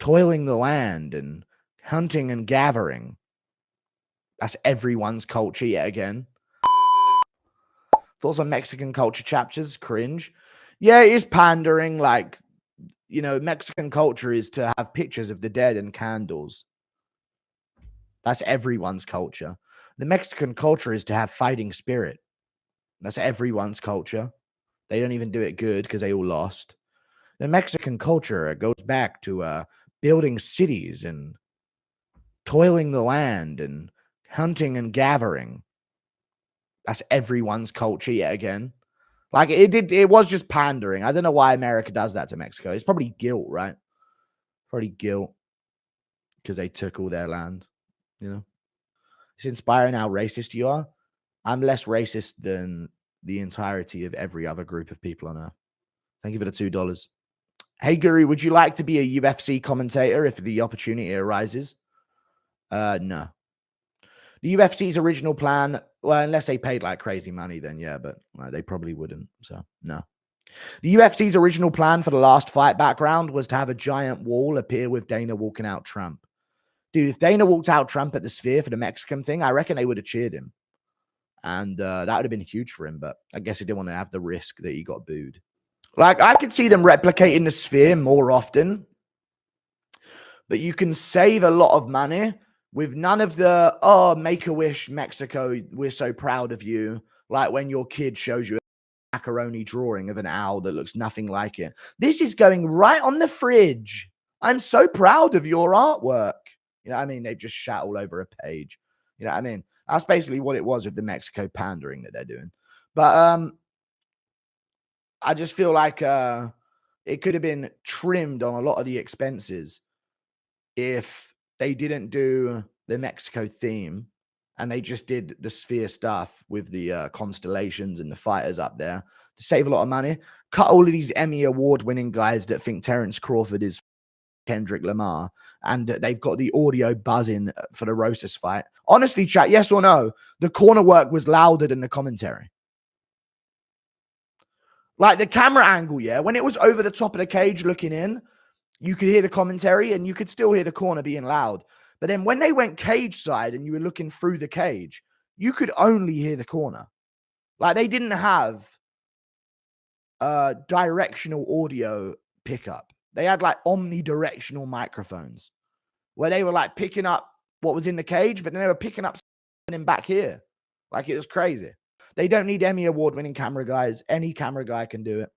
toiling the land and hunting and gathering. That's everyone's culture yet again. Thoughts on Mexican culture chapters? Cringe. Yeah, it is pandering. Like, you know, Mexican culture is to have pictures of the dead and candles. That's everyone's culture. The Mexican culture is to have fighting spirit. That's everyone's culture. They don't even do it good because they all lost. The Mexican culture goes back to building cities and toiling the land and hunting and gathering. That's everyone's culture yet again. Like it was just pandering. I don't know why America does that to Mexico. It's probably guilt, right? Probably guilt because they took all their land, you know? It's inspiring how racist you are. I'm less racist than the entirety of every other group of people on earth. Thank you for the $2. Hey, Guru, would you like to be a UFC commentator if the opportunity arises? No. The UFC's original plan, well, unless they paid like crazy money, then yeah, but they probably wouldn't. So, no. The UFC's original plan for the last fight background was to have a giant wall appear with Dana walking out Trump. Dude, if Dana walked out Trump at the Sphere for the Mexican thing, I reckon they would have cheered him. And that would have been huge for him, but I guess he didn't want to have the risk that he got booed. Like, I could see them replicating the Sphere more often, but you can save a lot of money with none of the, oh, Make-A-Wish Mexico, we're so proud of you. Like when your kid shows you a macaroni drawing of an owl that looks nothing like it. This is going right on the fridge. I'm so proud of your artwork. You know what I mean? They've just shat all over a page. You know what I mean? That's basically what it was with the Mexico pandering that they're doing. But I just feel like it could have been trimmed on a lot of the expenses if they didn't do the Mexico theme and they just did the Sphere stuff with the constellations and the fighters up there to save a lot of money. Cut all of these Emmy award-winning guys that think Terence Crawford is Kendrick Lamar, and they've got the audio buzzing for the Rosas fight. Honestly, chat, yes or no, the corner work was louder than the commentary. Like the camera angle, yeah, when it was over the top of the cage looking in, you could hear the commentary and you could still hear the corner being loud. But then when they went cage side and you were looking through the cage, you could only hear the corner. Like they didn't have directional audio pickup. They had like omnidirectional microphones where they were like picking up what was in the cage, but then they were picking up something back here. Like it was crazy. They don't need Emmy award-winning camera guys. Any camera guy can do it.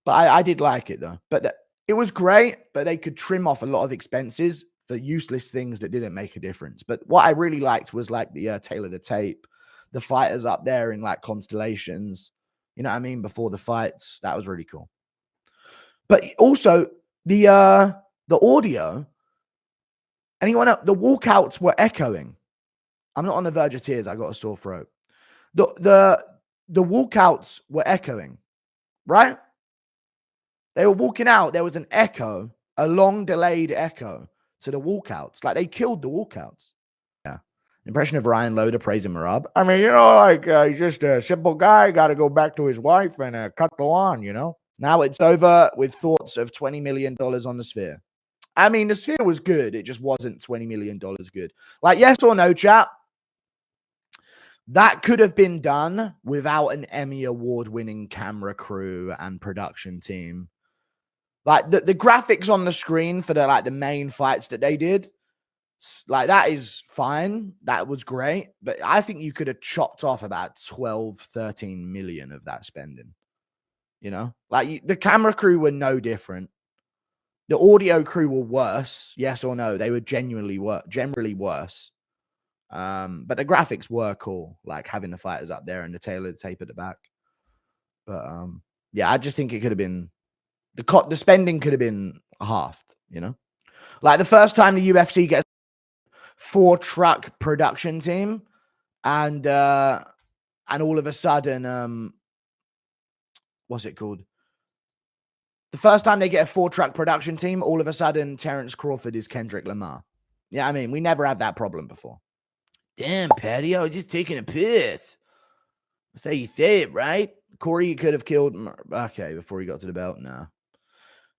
But I did like it though. But it was great, but they could trim off a lot of expenses for useless things that didn't make a difference. But what I really liked was like the tail of the tape, the fighters up there in like constellations. You know what I mean? Before the fights, that was really cool. But also the audio. Anyone else? The walkouts were echoing. I'm not on the verge of tears. I got a sore throat. The walkouts were echoing, right? They were walking out. There was an echo, a long delayed echo to the walkouts. Like they killed the walkouts. Yeah. Impression of Ryan Loader praising Merab. I mean, you know, like he's just a simple guy. Got to go back to his wife and cut the lawn, you know. Now it's over with thoughts of $20 million on the Sphere. I mean, the Sphere was good. It just wasn't $20 million good. Like, yes or no, chat? That could have been done without an Emmy award-winning camera crew and production team. Like the graphics on the screen for the main fights that they did, like that is fine. That was great. But I think you could have chopped off about 12, 13 million of that spending. You know, like the camera crew were no different. The audio crew were worse. Yes or no? They were generally worse. But the graphics were cool, like having the fighters up there and the tail of the tape at the back. But yeah, I just think it could have been the spending could have been halved, you know? Like the first time the UFC gets 4-truck production team and all of a sudden what's it called? The first time they get a 4-truck production team, all of a sudden Terence Crawford is Kendrick Lamar. Yeah, I mean, we never had that problem before. Damn, Patty, I was just taking a piss. That's how you say it, right? Corey could have killed. Okay, before he got to the belt. No.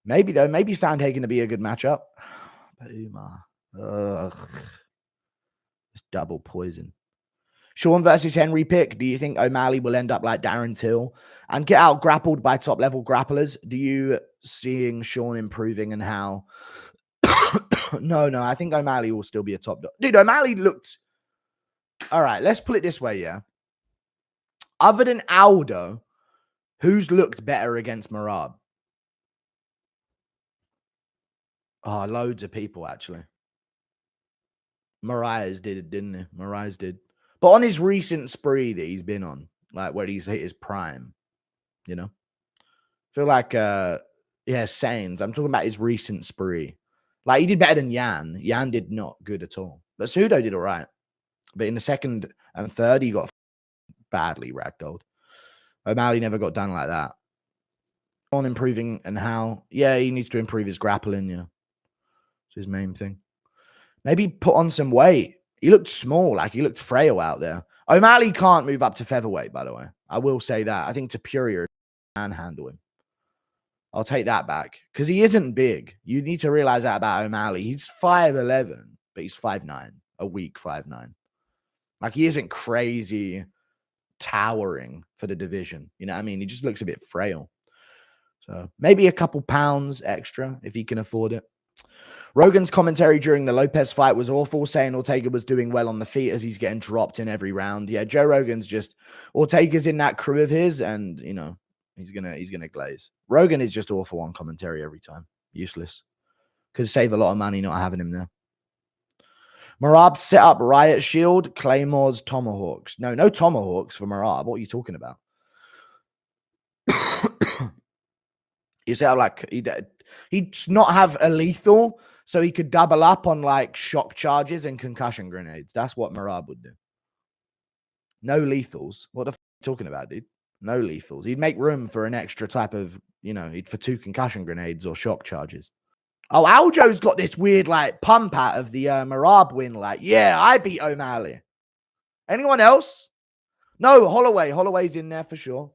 Maybe, though. Maybe Sandhagen to be a good matchup. But Umar. Ugh. It's double poison. Sean versus Henry pick. Do you think O'Malley will end up like Darren Till and get out grappled by top level grapplers? Do you seeing Sean improving and how? No, I think O'Malley will still be a top dog. Dude, O'Malley looked. All right, let's put it this way, yeah. Other than Aldo, who's looked better against Merab? Oh, loads of people, actually. Mariah's did it, didn't he? Mariah's did. But on his recent spree that he's been on, like where he's hit his prime, you know? Feel like, Sains. I'm talking about his recent spree. Like, he did better than Yan. Yan did not good at all. But Pseudo did all right. But in the second and third, he got badly ragdolled. O'Malley never got done like that. On improving and how? Yeah, he needs to improve his grappling, yeah. It's his main thing. Maybe put on some weight. He looked small, like he looked frail out there. O'Malley can't move up to featherweight, by the way. I will say that. I think Topuria can handle him. I'll take that back because he isn't big. You need to realize that about O'Malley. He's 5'11", but he's 5'9", a weak 5'9". Like, he isn't crazy towering for the division. You know what I mean? He just looks a bit frail. So maybe a couple pounds extra if he can afford it. Rogan's commentary during the Lopez fight was awful, saying Ortega was doing well on the feet as he's getting dropped in every round. Yeah, Joe Rogan's just, Ortega's in that crew of his, and, you know, he's gonna glaze. Rogan is just awful on commentary every time. Useless. Could save a lot of money not having him there. Merab set up Riot Shield, Claymores, Tomahawks. No Tomahawks for Merab. What are you talking about? He set up like he'd not have a lethal, so he could double up on like shock charges and concussion grenades. That's what Merab would do. No lethals. What the f are you talking about, dude? No lethals. He'd make room for an extra type of, for 2 concussion grenades or shock charges. Oh, Aljo's got this weird, like, pump out of the Merab win. Like, yeah, I beat O'Malley. Anyone else? No, Holloway. Holloway's in there for sure.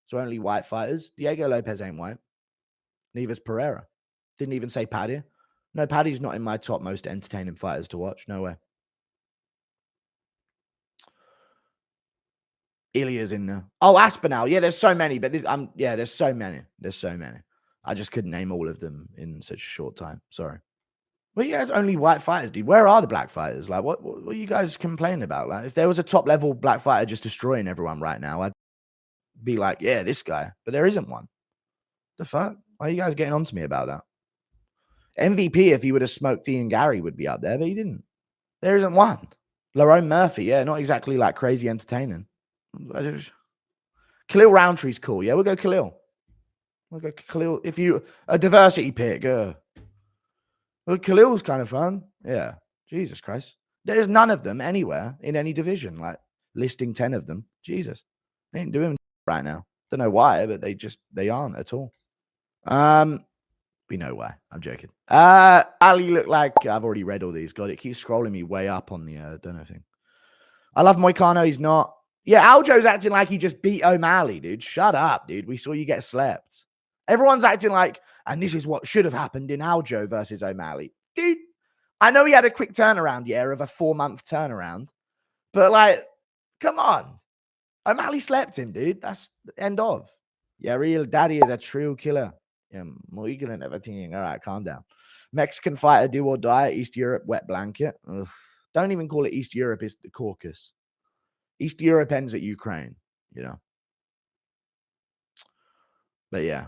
So only white fighters. Diego Lopez ain't white. Neither's Pereira. Didn't even say Paddy. No, Paddy's not in my top most entertaining fighters to watch. No way. Ilya's in there. Oh, Aspinall. Yeah, there's so many. But there's so many. I just couldn't name all of them in such a short time. Sorry. Well, you guys only white fighters, dude. Where are the black fighters? Like, what are you guys complaining about? Like, if there was a top level black fighter just destroying everyone right now, I'd be like, yeah, this guy. But there isn't one. The fuck? Why are you guys getting on to me about that? MVP, if he would have smoked Ian Gary, would be up there, but he didn't. There isn't one. Lerone Murphy, yeah, not exactly like crazy entertaining. Khalil Roundtree's cool. Yeah, we'll go Khalil. If you a diversity pick, well, Khalil's kind of fun. Yeah. Jesus Christ. There's none of them anywhere in any division, like listing 10 of them. Jesus. They ain't doing right now. Don't know why, but they aren't at all. We know why. I'm joking. Ali looked like I've already read all these. God, it keeps scrolling me way up on the don't know thing. I love Moicano. He's not. Yeah, Aljo's acting like he just beat O'Malley, dude. Shut up, dude. We saw you get slept. Everyone's acting like, and this is what should have happened in Aljo versus O'Malley. Dude, I know he had a quick turnaround, of a 4-month turnaround. But, like, come on. O'Malley slept him, dude. That's the end of. Yeah, real daddy is a true killer. Yeah, Moigal and everything. All right, calm down. Mexican fighter, do or die. East Europe, wet blanket. Ugh. Don't even call it East Europe. It's the Caucasus. East Europe ends at Ukraine, But yeah,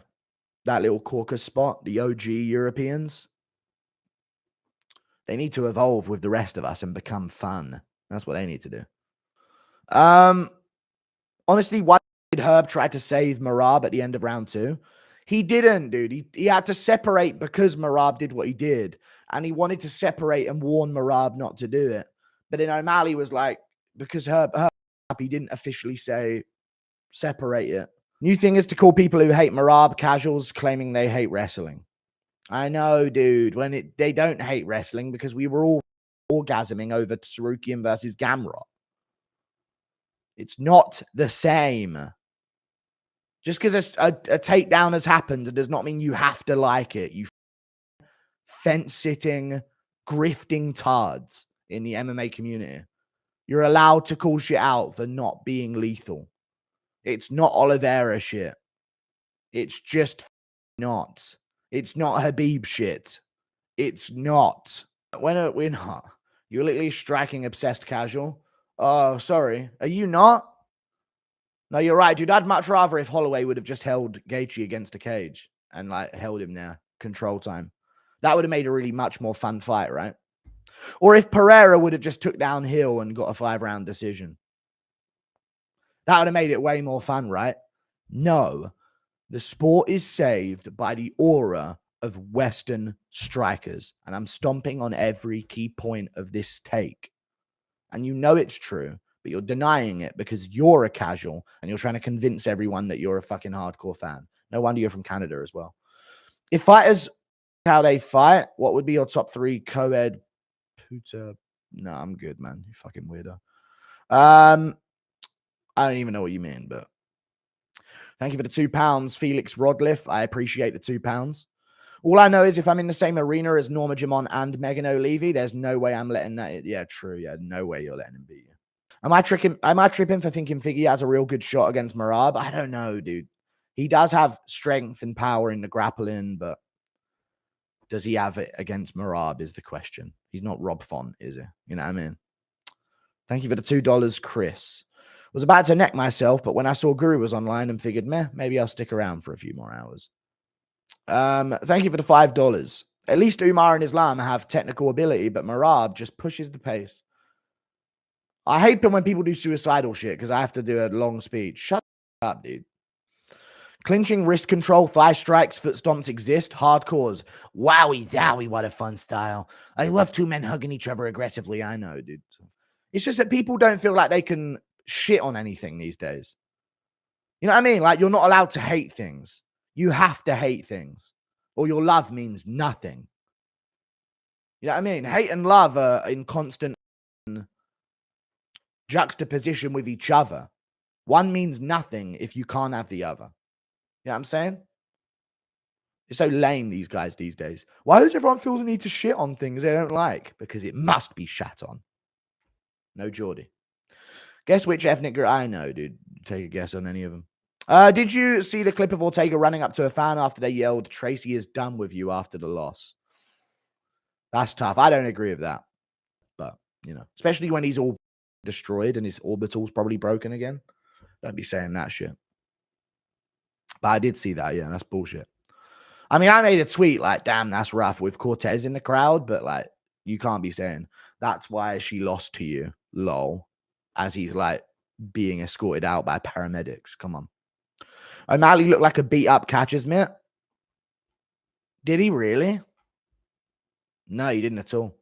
that little Caucasus spot, the OG Europeans, they need to evolve with the rest of us and become fun. That's what they need to do. Honestly, why did Herb try to save Merab at the end of round 2? He didn't, dude. He had to separate because Merab did what he did. And he wanted to separate and warn Merab not to do it. But then O'Malley was like, because Herb, he didn't officially say separate it. New thing is to call people who hate Merab casuals, claiming they hate wrestling. I know, dude. They don't hate wrestling because we were all orgasming over Tsarukian versus Gamrot. It's not the same. Just because a takedown has happened, it does not mean you have to like it. You fence-sitting, grifting tards in the MMA community. You're allowed to call shit out for not being lethal. It's not Oliveira shit. It's just not. It's not Habib shit. It's not. When we're not. You're literally striking obsessed casual. Oh, sorry. Are you not? No, you're right, dude. I'd much rather if Holloway would have just held Gaethje against a cage and like held him there, control time. That would have made a really much more fun fight, right? Or if Pereira would have just took down Hill and got a 5-round decision. That would have made it way more fun, right? No. The sport is saved by the aura of Western strikers. And I'm stomping on every key point of this take. And you know it's true, but you're denying it because you're a casual and you're trying to convince everyone that you're a fucking hardcore fan. No wonder you're from Canada as well. If fighters, how they fight, what would be your top 3 co-ed? Puta. No, I'm good, man. You fucking weirdo. I don't even know what you mean, but thank you for the £2, Felix Rodliff. I appreciate the £2. All I know is if I'm in the same arena as Norma Jamon and Megan O'Leary, there's no way I'm letting that. Yeah, true. Yeah, no way you're letting him beat you. Am I tripping for thinking Figgy has a real good shot against Merab? I don't know, dude. He does have strength and power in the grappling, but does he have it against Merab is the question. He's not Rob Font, is he? You know what I mean? Thank you for the $2, Chris. Was about to neck myself, but when I saw Guru was online and figured, maybe I'll stick around for a few more hours. Thank you for the $5. At least Umar and Islam have technical ability, but Merab just pushes the pace. I hate when people do suicidal shit because I have to do a long speech. Shut up, dude. Clinching, wrist control, thigh strikes, foot stomps exist. Hardcores. Wowie zowie, what a fun style. I love 2 men hugging each other aggressively. I know, dude. It's just that people don't feel like they can shit on anything these days. You know what I mean? Like, you're not allowed to hate things. You have to hate things, or your love means nothing. You know what I mean? Hate and love are in constant juxtaposition with each other. One means nothing if you can't have the other. You know what I'm saying? It's so lame, these guys these days. Why does everyone feel the need to shit on things they don't like? Because it must be shat on. No Geordie. Guess which ethnic group? I know, dude. Take a guess on any of them. Did you see the clip of Ortega running up to a fan after they yelled, "Tracy is done with you" after the loss? That's tough. I don't agree with that. But, you know, especially when he's all destroyed and his orbital's probably broken again. Don't be saying that shit. But I did see that. Yeah, that's bullshit. I mean, I made a tweet like, damn, that's rough with Cortez in the crowd. But, like, you can't be saying that's why she lost to you, lol, as he's, like, being escorted out by paramedics. Come on. O'Malley looked like a beat-up catcher's mitt. Did he really? No, he didn't at all.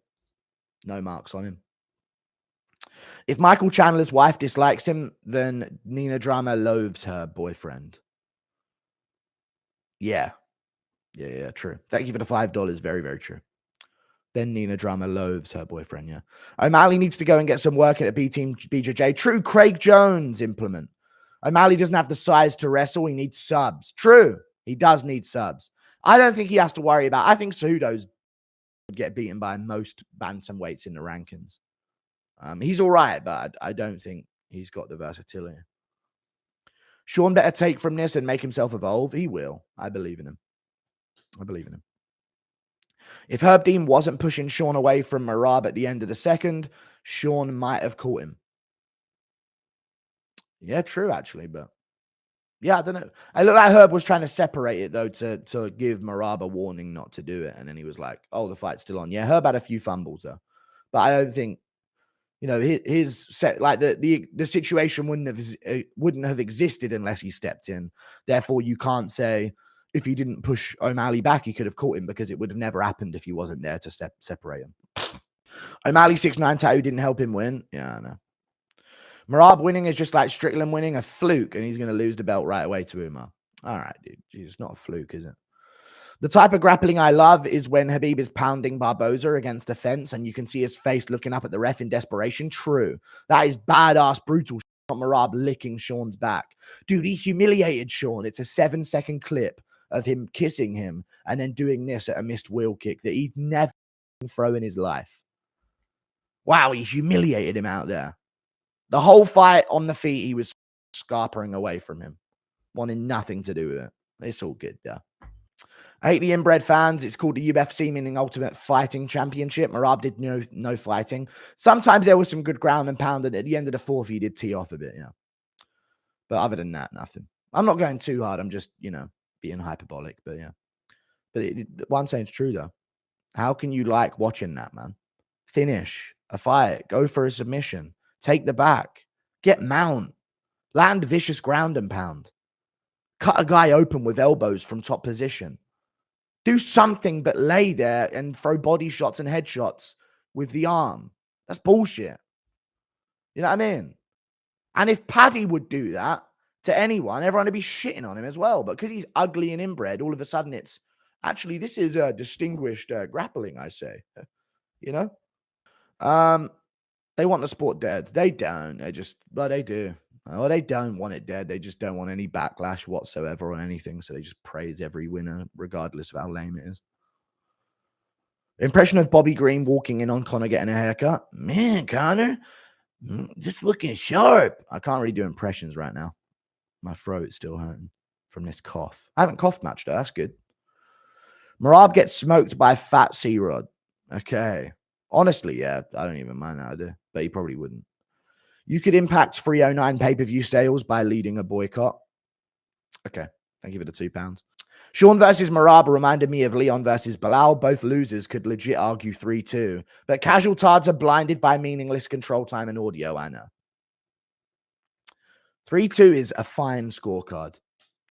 No marks on him. If Michael Chandler's wife dislikes him, then Nina Drama loathes her boyfriend. Yeah. Yeah, true. Thank you for the $5. Very, very true. Then Nina Drama loathes her boyfriend, yeah. O'Malley needs to go and get some work at a B-Team BJJ. True, Craig Jones implement. O'Malley doesn't have the size to wrestle. He needs subs. True. He does need subs. I don't think he has to worry about. I think Cejudo's would get beaten by most bantamweights in the rankings. He's all right, but I don't think he's got the versatility. Sean better take from this and make himself evolve. He will. I believe in him. If Herb Dean wasn't pushing Sean away from Merab at the end of the second, Sean might have caught him. Yeah, true, actually, but yeah, I don't know. I look like Herb was trying to separate it, though, to give Merab a warning not to do it. And then he was like, oh, the fight's still on. Yeah, Herb had a few fumbles, though. But I don't think, you know, his set, like the situation wouldn't have existed unless he stepped in. Therefore, you can't say if he didn't push O'Malley back, he could have caught him, because it would have never happened if he wasn't there to separate him. O'Malley 6'9" tattoo didn't help him win. Yeah, I know. Merab winning is just like Strickland winning, a fluke, and he's going to lose the belt right away to Umar. All right, dude. Jeez, it's not a fluke, is it? The type of grappling I love is when Habib is pounding Barboza against the fence and you can see his face looking up at the ref in desperation. True. That is badass, brutal. not Merab licking Sean's back. Dude, he humiliated Sean. It's a 7-second clip of him kissing him and then doing this at a missed wheel kick that he'd never throw in his life. Wow, he humiliated him out there. The whole fight on the feet, he was scarpering away from him, wanting nothing to do with it. It's all good, yeah. I hate the inbred fans. It's called the UFC, meaning Ultimate Fighting Championship. Merab did no fighting. Sometimes there was some good ground and pound, and at the end of the fourth, he did tee off a bit, yeah. But other than that, nothing. I'm not going too hard. I'm just, being hyperbolic, but yeah. But what I'm saying is true, though. How can you like watching that, man? Finish a fight. Go for a submission. Take the back. Get mount. Land vicious ground and pound. Cut a guy open with elbows from top position. Do something but lay there and throw body shots and headshots with the arm. That's bullshit. You know what I mean? And if Paddy would do that to anyone, everyone would be shitting on him as well. But because he's ugly and inbred, all of a sudden it's actually, this is distinguished grappling, I say. You know? They want the sport dead. They don't. They do. Well, they don't want it dead. They just don't want any backlash whatsoever on anything. So they just praise every winner, regardless of how lame it is. Impression of Bobby Green walking in on Conor getting a haircut. Man, Conor, just looking sharp. I can't really do impressions right now. My throat's still hurting from this cough. I haven't coughed much, though. That's good. Merab gets smoked by Fat C-Rod. Okay. Honestly, yeah, I don't even mind that, but he probably wouldn't. You could impact 309 pay-per-view sales by leading a boycott. Okay. Thank you for the £2. Sean versus Merab reminded me of Leon versus Bilal. Both losers could legit argue 3-2. But casual tards are blinded by meaningless control time and audio, I know. 3-2 is a fine scorecard.